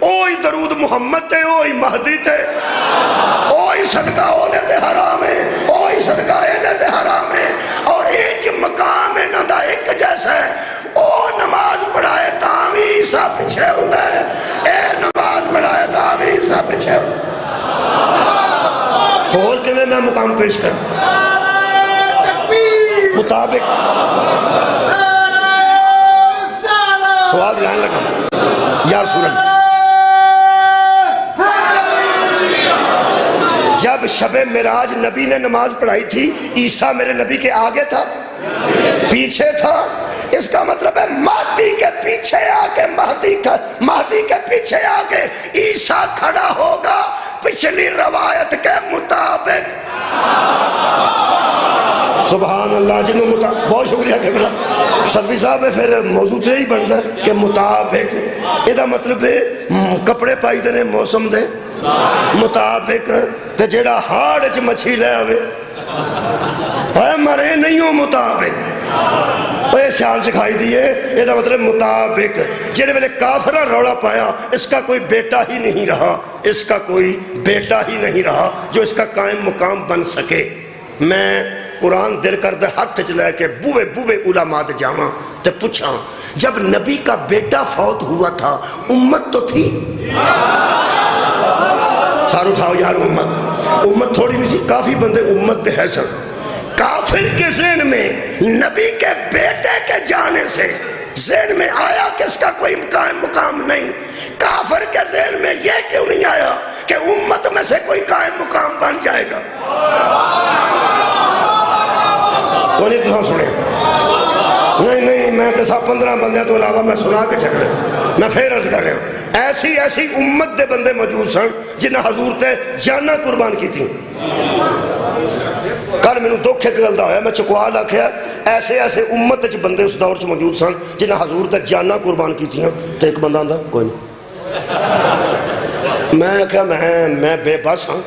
اوہی درود محمد تے، اوہی مہدی تے، اوہی صدقہ او دے تے حرام ہے، اوہی صدقہ اے دے تے حرام ہے. اور ایک مقام ہے نہ دا ایک جیسا ہے. او نماز پڑھائے تاوی عیسیٰ پیچھے ہوتا ہے، اے نماز پڑھائے تاوی عیسیٰ پیچھے ہوتا ہے. اور کہ میں مقام پیش کروں مطابق سوال لائن لگا یا رسول اللہ. جب شب معراج نبی نے نماز پڑھائی تھی، عیسیٰ میرے نبی کے آگے تھا پیچھے تھا؟ اس کا مطلب ہے مہدی کے پیچھے آگے، مہدی کے پیچھے آگے عیسیٰ کھڑا ہوگا پچھلی روایت کے مطابق. سبحان اللہ جنہوں مطابق. بہت شکریہ قبلہ سلوی صاحب. پھر موضوع تو یہی بنتا ہے کہ مطابق، یہ مطلب ہے کپڑے پائی دے موسم دے مطابق. تے جیڑا ہاڑ چ مچھی لے آوے مرے نہیں ہو مطابق. اے سیال چکھائی دیئے، یہ مطلب مطابق. جیڑے ویلے کافرہ روڑا پایا اس کا کوئی بیٹا ہی نہیں رہا، اس کا کوئی بیٹا ہی نہیں رہا جو اس کا قائم مقام بن سکے. میں قرآن دل کر دے ہاتھ چلے کے بوے علماء دے جاواں تے پوچھاں، جب نبی کا بیٹا فوت ہوا تھا امت تو تھی؟ سار اٹھاؤ یار، امت تھوڑی نہیں سی، کافی بندے امت دے ہے سن. کافر کے ذہن میں نبی کے بیٹے کے جانے سے ذہن میں آیا کہ اس کا کوئی قائم مقام نہیں. کافر کے ذہن میں یہ کیوں نہیں آیا کہ امت میں سے کوئی قائم مقام بن جائے گا؟ تو نہیں تو سنے نہیں میں تو 15 بندے تو علاوہ میں سنا کے چھڑ رہا. میں پھر عرض کر رہا ہوں، ایسی امت دے بندے موجود سن جنہ حضور تے جانا قربان کی تھی. کل میں نے دکھ ایک گل دا ہویا، میں چکوال آکھیا ایسے امت چ بندے اس دور چ موجود سن جنہ حضور تے جانا قربان کی تھی. تو ایک بندہ آندا کوئی نہیں. میں کہا میں بے بس ہاں،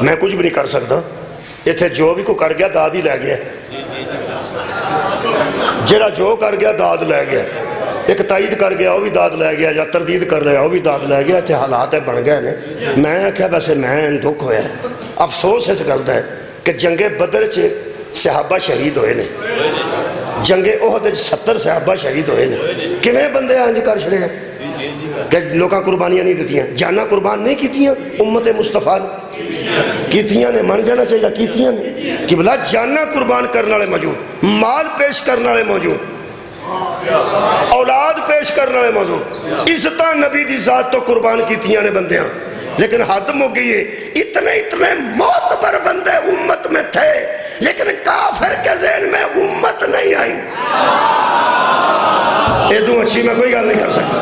میں کچھ بھی نہیں کر سکتا. اتنے جو بھی کو کر گیا داد ہی لے گیا، جڑا جو کر گیا داد لے گیا. ایک تائید کر گیا وہ بھی داد لے گیا، یا تردید کر رہا وہ بھی داد لے گیا. اتنے حالات بن گئے نے. میں کہا ویسے میں دکھ ہویا، افسوس اس گل دا ہے کہ جنگ بدر چ صحابہ شہید ہوئے نے، جنگ احد 70 صحابہ شہید ہوئے نے. کیویں بندے انج کر چھڑے ہیں کہ لوکاں قربانیاں نہیں دتیاں، جانا قربان نہیں کیتیاں. امت مصطفیٰ کیتیاں نے، من جانا چاہیے کیتیاں نے. کہ بلا جانا قربان کرنے والے موجود، مال پیش کرنے والے موجود، اولاد پیش کرنے والے موجود، عزتاں نبی دی ذات تو قربان کیتیاں نے بندیاں. لیکن حد ہو گئی ہے، اتنے معتبر بندے امت میں تھے لیکن کافر کے ذہن میں امت نہیں آئی. ایدوں اچھی میں کوئی گل نہیں کر سکتا.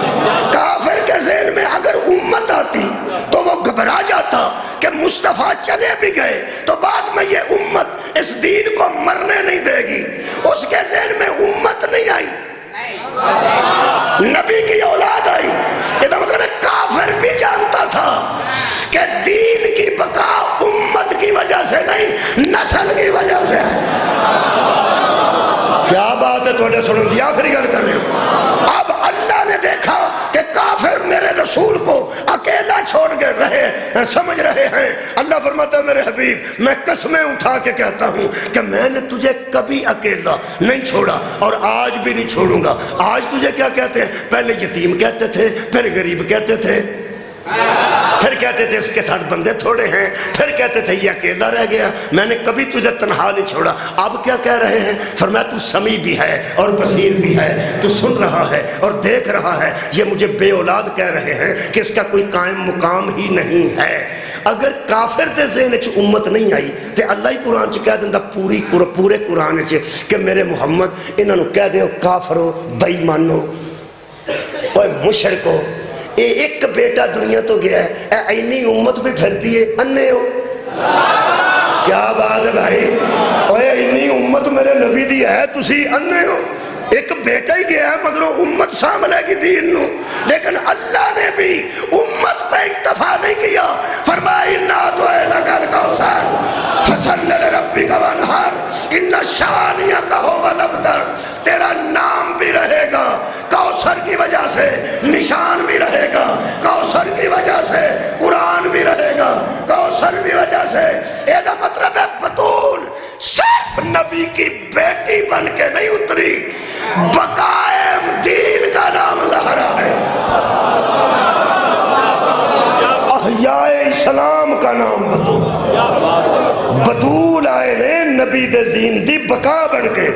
کافر کے ذہن میں اگر امت آتی تو وہ گھبرا جاتا کہ مصطفیٰ چلے بھی گئے تو بعد میں یہ امت اس دین کو مرنے نہیں دے گی. اس کے ذہن میں امت نہیں آئی، نبی کی اولاد آئی. یہ مطلب ہے کافر بھی جانتا تھا کہ دین کی بقا امت کی وجہ سے نہیں، نسل کی وجہ سے. کیا بات ہے تو تھوڑے سنن دی آخری گل کر رہے ہوں. اب اللہ نے دیکھا کہ کافر میرے رسول کو اکیلا چھوڑ کے رہے سمجھ رہے ہیں. اللہ فرماتا ہے میرے حبیب میں قسمیں اٹھا کے کہتا ہوں کہ میں نے تجھے کبھی اکیلا نہیں چھوڑا اور آج بھی نہیں چھوڑوں گا. آج تجھے کیا کہتے ہیں؟ پہلے یتیم کہتے تھے، پھر غریب کہتے تھے، پھر کہتے تھے اس کے ساتھ بندے تھوڑے ہیں، پھر کہتے تھے یہ اکیلا رہ گیا. میں نے کبھی تجھے تنہا نہیں چھوڑا. اب کیا کہہ رہے ہیں؟ فرمایا تو سمیع بھی ہے اور بصیر بھی ہے، تو سن رہا ہے اور دیکھ رہا ہے. یہ مجھے بے اولاد کہہ رہے ہیں کہ اس کا کوئی قائم مقام ہی نہیں ہے. اگر کافر دے ذہن چ امت نہیں آئی تے اللہ ہی قرآن چ کہہ دیندا پورے قرآن چ کہ میرے محمد انہاں نو کہہ دیو کافرو، بے ایمانو، اوے مشرکو، اے ایک بیٹا دنیا تو گیا ہے، اے اینی امت بھی پھرتی ہے، انے ہو. کیا بات ہے بھائی، اوے اینی امت میرے نبی دی ہے، تسی انے ہو. ایک بیٹا ہی گیا ہے مگر امت سامنے کی دین نو. لیکن اللہ نے بھی امت پہ اکتفا نہیں کیا. فرمایا انا اعطیناک الکوثر فصل لربک وانحر ان شانئک ھو الابتر. تیرا نام بھی رہے گا کوثر کی وجہ سے، نشان بھی رہے گا کوثر کی وجہ سے، قرآن بھی رہے گا کوثر کی وجہ سے. یہ مطلب ہے بطول صرف نبی کی بیٹی بن کے نہیں اتری، بقائم دین کا نام زہرا ہے، احیاء اسلام کا نام بطول. بطول آئے نے نبی دے دین دی بقا بن کے.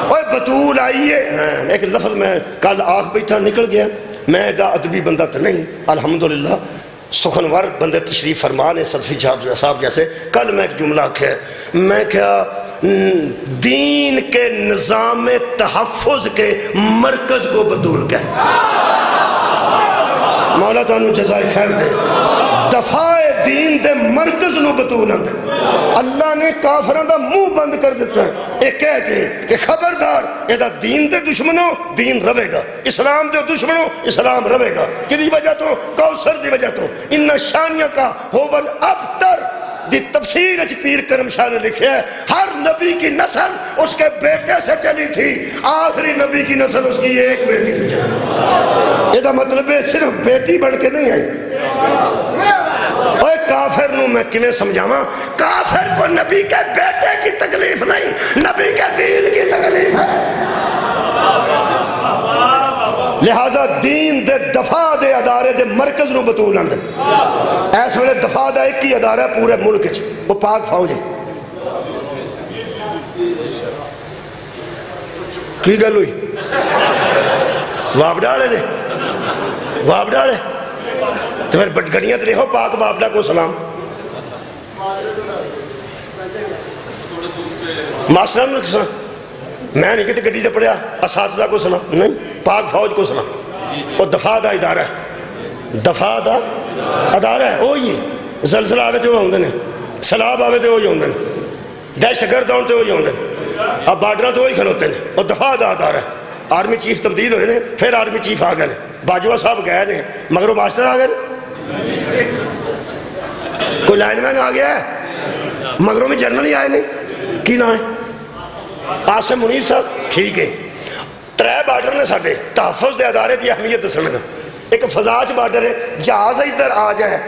اوہ بطول آئیے. ایک لفظ میں کل آنکھ بیٹھا نکل گیا، میں ایڈا ادبی بندہ تو نہیں الحمدللہ، سخنور بندے تشریف فرمان ہے صدفی صاحب جیسے. کل میں ایک جملہ کہا، میں کہا دین کے نظام تحفظ کے مرکز کو بطول کہہ. مولا تو انہوں جزائے خیر دے. دفاع دین دے مرکز نو بطول دے. اللہ نے کافران دا منہ بند کر دیتا ہے ایک کہہ کے کہ خبردار یہ دین دے دشمنوں دین رہے گا، اسلام دے دشمنوں اسلام رہے گا. کدی وجہ تو کوثر دی وجہ تو ان شانئک ھو الابتر دی تفسیر اچ پیر کرم شاہ نے لکھا ہے ہر نبی کی نسل اس کے بیٹے سے چلی تھی، آخری نبی کی نسل اس کی ایک بیٹی سے چلی. یہ مطلب ہے صرف بیٹی بڑھ کے نہیں آئی. اوہ کافر نو میں کیویں سمجھاواں؟ کافر کو نبی کے بیٹے کی تکلیف نہیں، نبی کے دین کی تکلیف ہے. لہذا دین دے دفاع دے ادارے دے مرکز نو بطول آندے. اس ویلے دفاع دا ایک ہی ادارہ ہے پورے ملک وچ، وہ پاک فوج ہے. کی گل ہوئی؟ وابڈالے نے وابڈالے تو پھر گڑیاں تے ہو پاک وابڈا کو سلام. ماسٹر نے سلام، میں نہیں کہتے گڈی تے پڑھیا، اساتذہ کو سلام نہیں، پاک فوج کو سلام. وہ دفاع دا ادارہ ہے، دفاع دا ادارہ ہے. وہی زلزلہ آوے تے وہ ہوندے نے، سیلاب آوے تے وہی ہوندے نے، دہشت گرد آن تے وہی ہوندے نے، اب بارڈراں تے وہی کھلوتے ہیں. وہ دفاع دا ادارہ ہے. آرمی چیف تبدیل ہوئے نے، پھر آرمی چیف آ گئے نے، باجوہ صاحب گئے نے مگر وہ ماسٹر آ گئے. کوئی لائن مین آ گیا ہے مگروں میں جنرل ہی آئے نہیں. کی نام ہے؟ عاصم منیر صاحب. ٹھیک ہے. ترے بارڈر نے ساڈے تحفظ دے ادارے دی اہمیت دسن لگا. ایک فضا چ بارڈر ہے، جہاز ادھر آ جائے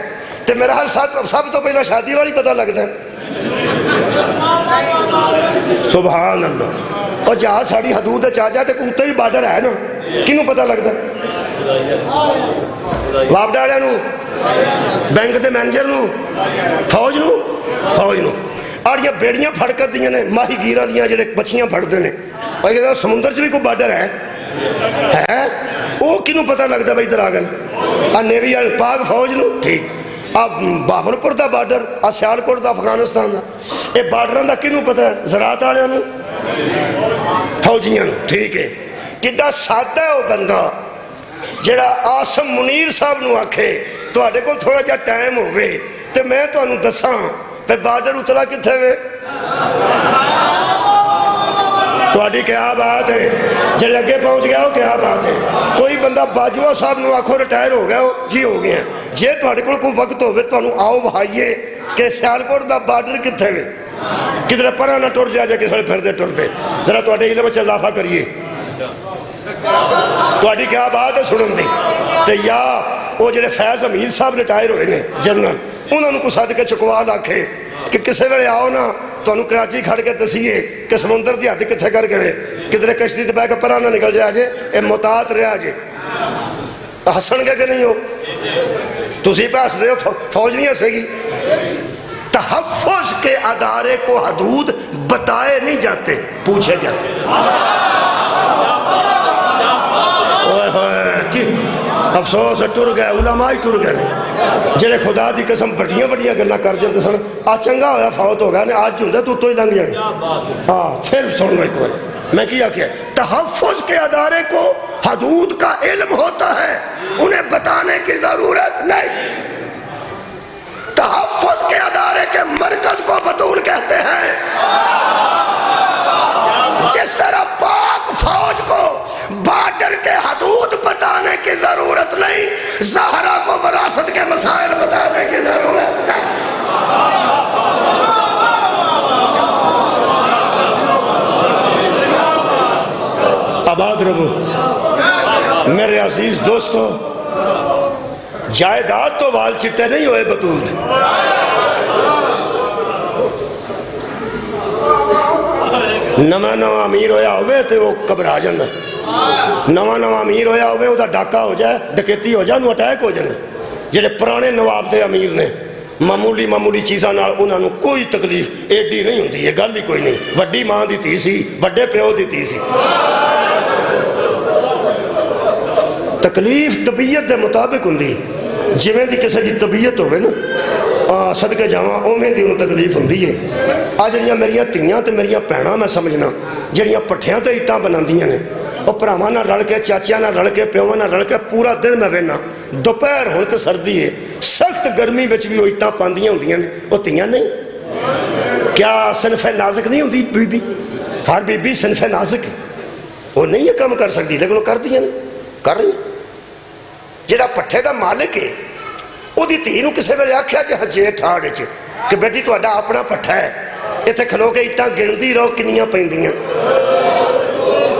تو میرا حال سب تو پہلے شادی والی پتہ لگتا ہے. سبحان اللہ. اور جہاز ساری حدود چ آ جائے تو اتنے بھی بارڈر ہے نا، کنوں پتہ لگتا ہے؟ وابڈا نو، بینک دے مینیجر نو، فوج نو. اور یہ بیڑیاں پھڑ کر دیا نے ماہی گیران دیا جڑے مچھیاں پھڑتے ہیں. اور سمندر سے بھی کوئی بارڈر ہے وہ کنوں پتہ لگتا بھائی ادھر آ گئے. نیوی پاک فوج نو. ٹھیک. اب بہاولپور دا بارڈر، سیالکوٹ دا افغانستان دا، یہ بارڈراں دا کنوں پتہ ہے؟ زراعت والے نو، فوجیاں نو. ٹھیک ہے. کڈا سادہ ہے وہ بندہ جڑا عاصم منیر صاحب نو آکھے تواڈے کول تھوڑا جا ٹائم ہوئے تے میں تانوں دساں پہ بارڈر اترا کتھے وے. تواڈی کیا بات ہے؟ جڑے اگے پہنچ گیا ہو کیا بات ہے؟ کوئی بندہ باجوہ صاحب نو آکھو ریٹائر ہو گیا ہو جی ہو گیا. جے تواڈے کول کوئی وقت ہوئے تانوں آؤ بھائیے کہ سیالکوٹ دا بارڈر کتھے وے، کدھر پرا نہ ٹر جا جا کسے پھردے ٹردے. ذرا تواڈے علم وچ اضافہ کریے. تہاڈی کیا بات ہے سنن دی؟ تے یا وہ جڑے فیض حمید صاحب ریٹائر ہوئے نے جنرل، انہوں کو سد کے چکوال آکھے کہ کسے ویلے آؤ نا تمہیں کراچی کھڑ کے دسیے کہ سمندر دی حد کتنے کر گئے، کدھر کشتی تے بہ کے پرا نہ نکل جائے جے، اے محتاط رہا جے۔ ہسن گے کہ نہیں ہو؟ تسی پہ ہس دے ہو، فوج نہیں ہسے گی۔ تحفظ کے ادارے کو حدود بتائے نہیں جاتے، پوچھے جاتے۔ اوہ ہوئے کی افسوس ٹر گئے، علماء ہی ٹر گئے جڑے خدا دی قسم بڑیاں بڑیاں گلاں کر جاندے سن۔ آ چنگا ہویا فوت ہو گیا نے، آج ہوندا تو ہی لنگ جانے۔ ہاں پھر سن لو ایک بار میں کیا کیا، تحفظ کے ادارے کو حدود کا علم ہوتا ہے، انہیں بتانے کی ضرورت نہیں۔ تحفظ کے ادارے کے مرکز کو بطول کہتے ہیں۔ جس طرح پاک فوج کو بارڈر کے حدود بتانے کی ضرورت نہیں، زہرا کو وراثت کے مسائل بتانے کی ضرورت نہیں۔ آباد رہو میرے عزیز دوستو، جائیداد تو وال چٹے نہیں ہوئے بطول دے۔ نواں نواں امیر ہویا ہوئے تے وہ گھبرا جاندے، نواں نواں امیر ہویا ہوئے وہ ڈاکا ہو جائے، ڈکیتی ہو جائے، انہوں اٹیک ہو جاندے۔ جڑے پرانے نواب دے امیر نے معمولی معمولی چیزاں نال انہاں نوں کوئی تکلیف ایڈی نہیں ہوندی، یہ گل ہی کوئی نہیں۔ وڈی ماں دی تھی سی، وڈے پیو دی تھی سی، تکلیف طبیعت دے مطابق ہوندی، جویں دی کسے دی طبیعت ہوئے نا صدقے جاواں اوویں دی انہوں تکلیف ہوندی ہے۔ آ جڑیاں میریاں تیاں تے میریاں بھیناں میں سمجھنا جڑیاں پٹھیاں تے اٹاں بناندیاں نے، وہ بھراواں نال رل کے، چاچیاں نال رل کے، پیواں نال رل کے پورا دن میں وینا، دوپہر ہون تے سردی ہے، سخت گرمی وچ بھی وہ اٹاں پاندیاں ہوندیاں نے، وہ تیاں نہیں؟ کیا صنف نازک نہیں ہوندی بی بی؟ ہر بی بی صنف نازک ہے، وہ نہیں یہ کام کر سکتی لیکن وہ کر دیاں نے، کر رہی ہیں۔ جڑا پٹھے دا مالک ہے وہ دی تھی نو کسے ویلے آکھیا کہ ہجے ٹھاڑ وچ کہ بیٹی تہاڈا اپنا پٹھا ہے، ایتھے کھلو کے اٹاں گندی رہو کنیاں پیندیاں،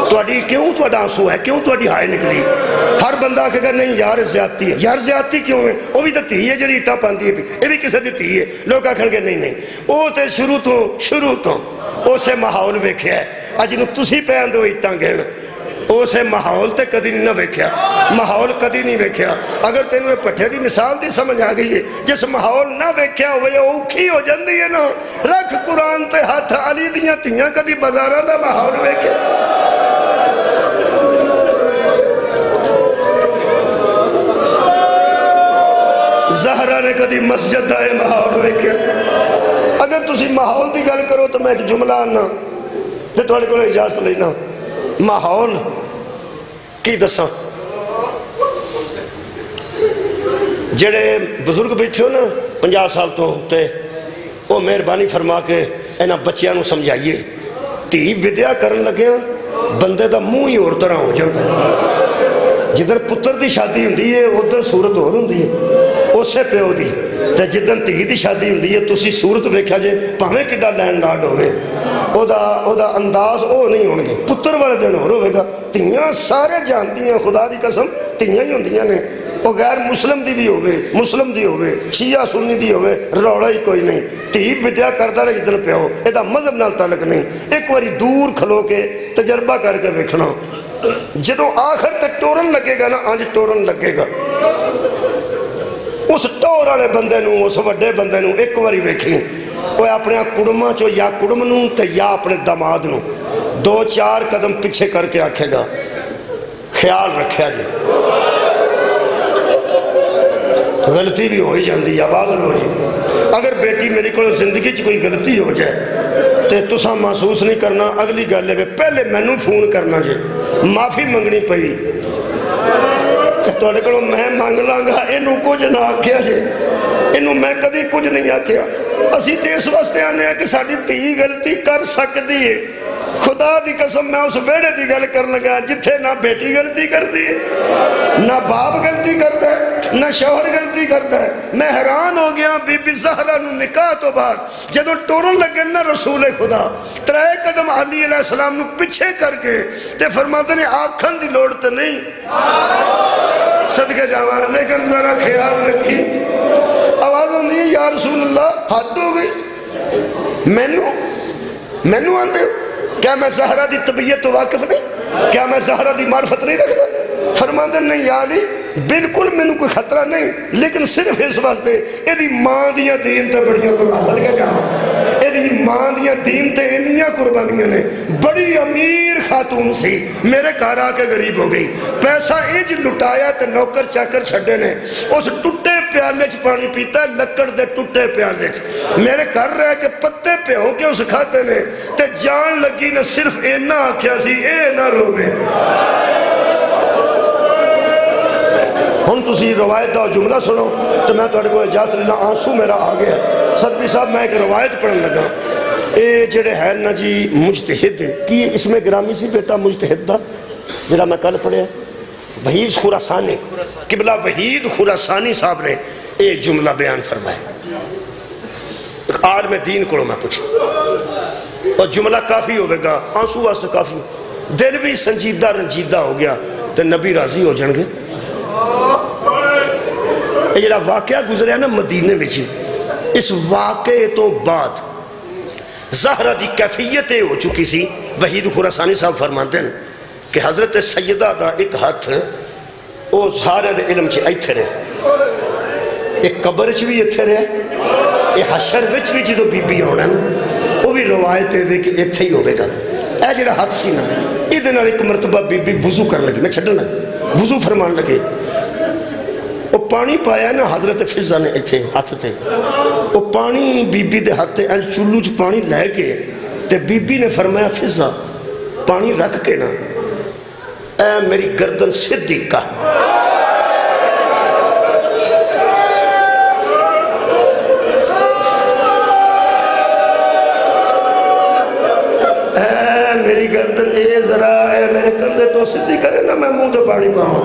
تہاڈی کیوں تہاڈا آنسو ہے، کیوں تہاڈی ہائے نکلی؟ ہر بندہ آکھے گا نہیں یار زیادتی ہے، یار زیادتی کیوں ہے؟ وہ بھی تو تھی ہے جڑی اٹاں پاندی ہے، یہ بھی کسے دی تھی ہے۔ لوگ آکھن گے نہیں نہیں، وہ تے شروع تو اسے ماحول ویکھیا ہے، اج نو تسی پہ آندے ہو اٹاں گن، اسے ماحول تے کدی نہیں نہ ویکھیا، ماحول کدی نہیں ویکھیا۔ اگر تینوں پٹھے دی مثال دی سمجھ آ گئی ہے، جس ماحول نہ ویکھیا ہوئے اوکھی ہو جاندی ہے نا، رکھ قرآن تے ہاتھ، علی دیاں تیاں کدی بازاراں دا ماحول ویکھیا؟ زہرا نے کدی مسجد دا ماحول ویکھیا؟ اگر تسی ماحول دی گل کرو تو میں ایک جملہ آنا تے تہاڈے کول اجازت لینا، ماحول کی دساں، جڑے بزرگ بیٹھے ہو نا 50 سال تو تے وہ مہربانی فرما کے انہاں بچیاں نو سمجھائیے، تھی ودیا کرن لگے بندے دا منہ ہی اور طرح ہو جاتا ہے۔ جدھر پتر دی شادی ہوندی ہے ادھر صورت اور ہوندی ہے اسے پیو دی، تے جدن تھی دی شادی ہوندی ہے تسی صورت ویکھیا جے پاویں کڈا لینڈ لارڈ ہوئے، او دا انداز او نہیں ہون گے، پتر والے دن اور ہوئے گا۔ تیاں سارے جانتی ہیں خدا دی قسم تیاں ہی ہوندیاں نے، وہ غیر مسلم دی بھی ہوئے، مسلم دی ہوئے، شیعہ سنی دی ہوئے، روڑا ہی کوئی نہیں۔ تھی ودیا کردہ رہے جدن پیو، ایدہ مذہب نال تعلق نہیں، ایک واری دور کھلو کے تجربہ کر کے ویکھنا، جدوں آخر تے ٹورن لگے گا نا، آنج ٹورن لگے گا، اس ٹور والے بندے نو، اس وڈے بندے نو ایک واری ویکھی، وہ اپنے کڑماں چو یا کڑم نو تے یا اپنے داماد نو 2-4 قدم پیچھے کر کے آکھے گا خیال رکھیا جی۔ غلطی بھی ہوئی جاندی یا آباد لو جی، اگر بیٹی میری کو زندگی چ کوئی غلطی ہو جائے تے تساں محسوس نہیں کرنا، اگلی گل ہے پہلے مینوں فون کرنا جی، معافی منگنی پئی تہاڈے کولوں میں مانگ لاں گا، اینوں کچھ نہ آکھیا جی، اینوں میں کدی کچھ نہیں آکھیا۔ اسی تے اس واسطے آنے ہیں کہ ساڈی دھی غلطی کر سکتی ہے، خدا دی قسم میں اس ویڑے دی گل کرن لگا جتھے نہ بیٹی غلطی کردی ہے نہ باپ غلطی کرتا ہے۔ نہ شوہر غلطی کرتا ہے. میں حیران ہو گیا بی بی زہرا نو نکاح تو بعد جدو ٹورن لگے نا رسول خدا 3 قدم علی علیہ السلام نو پیچھے کر کے تے فرماتے نے آکھن دی لوڑ تے نہیں صدقے جاواں لیکن ذرا خیال رکھی آواز ہوندی ہے یا رسول اللہ حد ہو گئی مینو آندے ہو کیا میں زہرا دی طبیعت تو واقف نہیں کیا میں زہرا دی معرفت نہیں رکھتا فرماندے نہیں یا علی بالکل میں کوئی خطرہ نہیں لیکن صرف اس واسطے یہ دی ماں دیا دین تے بڑیاں قربانیاں صدقے جاواں یہ دی ماں دیا دین تے انیاں قربانیاں نے بڑی امیر خاتون سی میرے گھر آ کے غریب ہو گئی پیسہ انج لٹایا تے نوکر چاکر چھڈے نے اس ٹوٹے پیالے چ پانی پیتا ہے لکڑ دے ٹوٹے پیالے چ میرے گھر رہ کے پتے پیو کے اس کھاتے نے تے جان لگی نے صرف اینا آکھیا سی اے نہ روے ہن تسی روایت دا جملہ سنو تو میں تہاڈے کول اجازت لینا آنسو میرا آ گیا صدقی صاحب میں ایک روایت پڑھن لگا اے جڑے ہے نا جی مجتہد کی اس میں گرامی سی بیٹا مجتہد دا جڑا میں کل پڑھیا وحید خراسانی قبلہ وحید خراسانی صاحب نے اے جملہ بیان فرمایا ایک عالم دین کو میں پوچھا اور جملہ کافی ہوئے گا آنسو واسطے کافی ہو دل بھی سنجیدہ رنجیدہ ہو گیا تو نبی راضی ہو جان گے یہ جڑا واقعہ گزریا نا مدینے میں اس واقعے تو بعد زہرہ دی کیفیت ہو چکی سی وحید خراسانی صاحب فرماتے ہیں کہ حضرت سیدہ دا ایک ہاتھ او سارے دے علم چی ایتھے رہے ایک قبر چی بھی ایتھے رہے ایک حشر وچ بھی جدو بی بی ہونا نا وہ بھی روایت ہے کہ ایتھے ہی ہوئے گا اے جڑا ہاتھ سی نا ادھے نال ایک مرتبہ بی بی وضو کر لگی میں چھڑن لگی وضو فرمان لگے وہ پانی پایا نا حضرت فضہ نے ایتھے ہاتھ تے وہ پانی بی بی دے ہاتھ تے ان چلو چ پانی لے کے تے بی بی نے فرمایا فضہ پانی رکھ کے نا اے میری گردن صدیقہ اے میری گردن اے ذرا اے میرے کندھے تو صدیقہ کرے نا میں منہ تو پانی پاؤں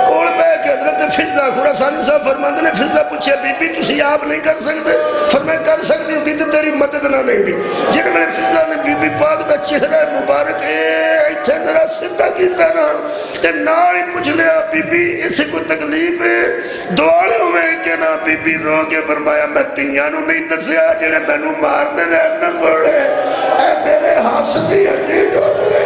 کوڑ پہ کہ حضرت فضہ خراسانی صاحب فرماندے نے فضہ پوچھے بی بی تسی آپ نہیں کر سکتے فرمایا کر سکتی ہوتی تو تیری مدد نہ لیں گی جن میں فضہ نے بی بی پاک دا چہرہ مبارک ایتھے ذرا سدھا کیتا نا تے نال ہی پوچھ لیا بی بی اسے کوئی تکلیف ہے دوالے ہوئے کہ نا بی بی رو کے فرمایا میں تیاں نو نہیں دسیا جڑے مینوں مار دے رہنا کوڑے اے میرے ہاتھ دی ہڈی ٹوٹ گئی